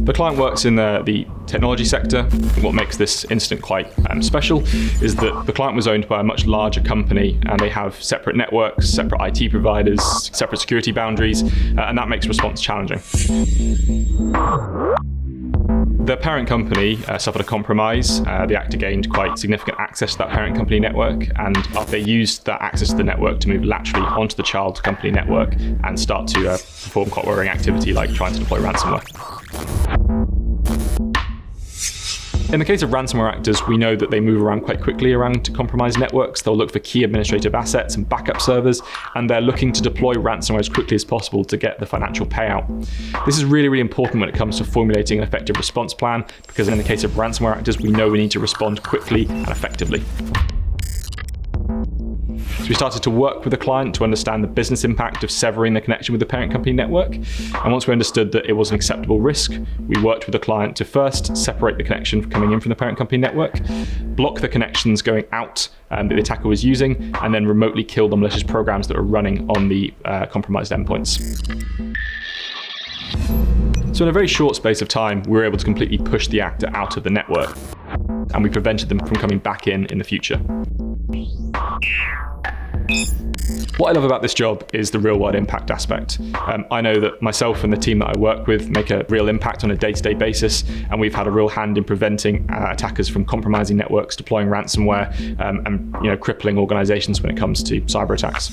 The client works in the technology sector. What makes this incident quite special is that the client was owned by a much larger company, and they have separate networks, separate IT providers, separate security boundaries, and that makes response challenging. The parent company suffered a compromise. The actor gained quite significant access to that parent company network, and they used that access to the network to move laterally onto the child company network and start to perform quite worrying activity like trying to deploy ransomware. In the case of ransomware actors, we know that they move around quite quickly around compromised networks. They'll look for key administrative assets and backup servers, and they're looking to deploy ransomware as quickly as possible to get the financial payout. This is really, really important when it comes to formulating an effective response plan, because in the case of ransomware actors, we know we need to respond quickly and effectively. So we started to work with the client to understand the business impact of severing the connection with the parent company network. And once we understood that it was an acceptable risk, we worked with the client to first separate the connection coming in from the parent company network, block the connections going out that the attacker was using, and then remotely kill the malicious programs that were running on the compromised endpoints. So in a very short space of time, we were able to completely push the actor out of the network, and we prevented them from coming back in the future. What I love about this job is the real-world impact aspect. I know that myself and the team that I work with make a real impact on a day-to-day basis, and we've had a real hand in preventing attackers from compromising networks, deploying ransomware, and crippling organizations when it comes to cyber attacks.